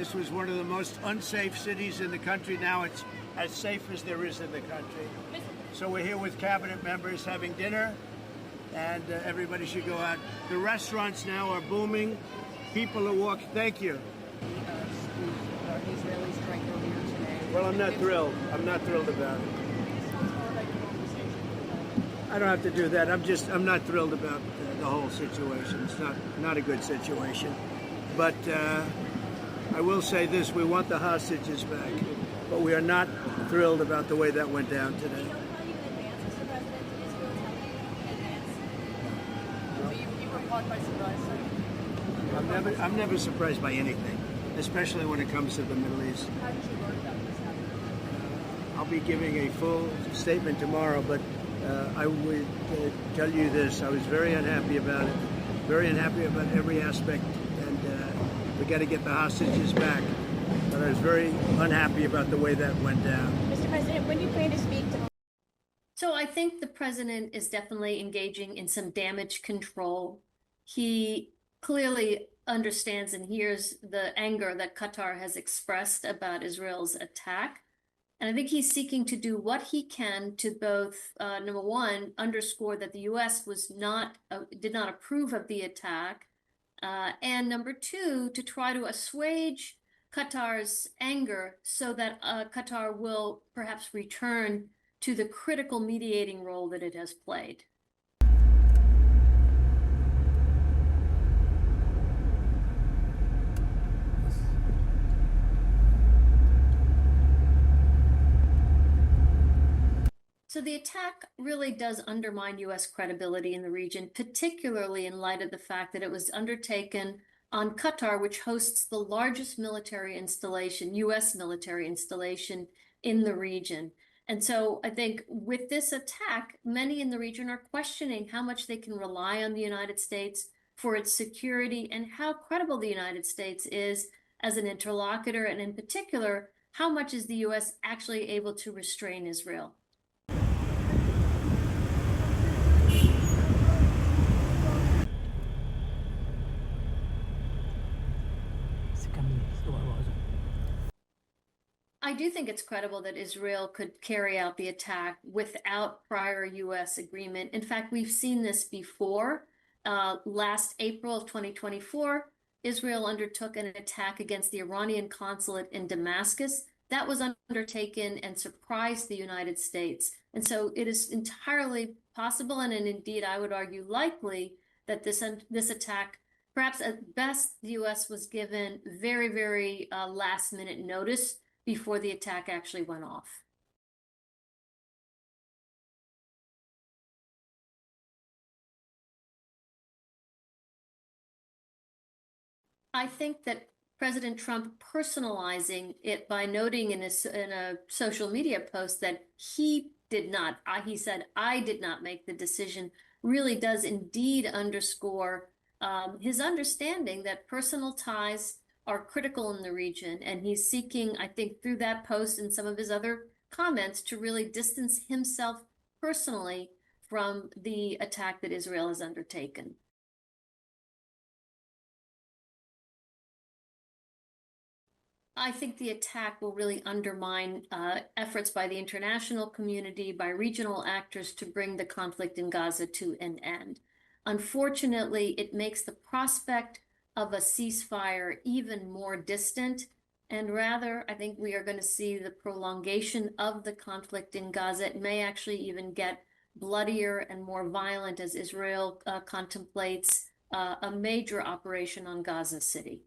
This was one of the most unsafe cities in the country. Now it's as safe as there is in the country. So we're here with cabinet members having dinner, and everybody should go out. The restaurants now are booming. People are walking. Thank you. Israeli strike earlier today. Well, I'm not thrilled. I'm not thrilled about it. I don't have to do that. I'm not thrilled about the whole situation. It's not a good situation. But I will say this: we want the hostages back, but we are not thrilled about the way that went down today. You were caught by surprise. I'm never surprised by anything, especially when it comes to the Middle East. How did you learn about this happening? I'll be giving a full statement tomorrow, but I would tell you this: I was very unhappy about it, very unhappy about every aspect, and we got to get the hostages back. But I was very unhappy about the way that went down. Mr. President, when do you plan to speak to? So I think the president is definitely engaging in some damage control. He clearly understands and hears the anger that Qatar has expressed about Israel's attack. And I think he's seeking to do what he can to both, number one, underscore that the U.S. did not approve of the attack, and number two, to try to assuage Qatar's anger so that Qatar will perhaps return to the critical mediating role that it has played. So the attack really does undermine U.S. credibility in the region, particularly in light of the fact that it was undertaken on Qatar, which hosts the largest military installation, U.S. military installation in the region. And so I think with this attack, many in the region are questioning how much they can rely on the United States for its security and how credible the United States is as an interlocutor, and in particular, how much is the U.S. actually able to restrain Israel. I do think it's credible that Israel could carry out the attack without prior U.S. agreement. In fact, we've seen this before. Last April of 2024, Israel undertook an attack against the Iranian consulate in Damascus. That was undertaken and surprised the United States. And so it is entirely possible, and indeed, I would argue likely, that this attack, perhaps at best, the U.S. was given very, very last-minute notice before the attack actually went off. I think that President Trump personalizing it by noting in a social media post that he did not, he said, I did not make the decision, really does indeed underscore his understanding that personal ties are critical in the region. And he's seeking, I think, through that post and some of his other comments to really distance himself personally from the attack that Israel has undertaken. I think the attack will really undermine efforts by the international community, by regional actors to bring the conflict in Gaza to an end. Unfortunately, it makes the prospect of a ceasefire even more distant, and rather, I think we are going to see the prolongation of the conflict in Gaza. It may actually even get bloodier and more violent as Israel contemplates a major operation on Gaza City.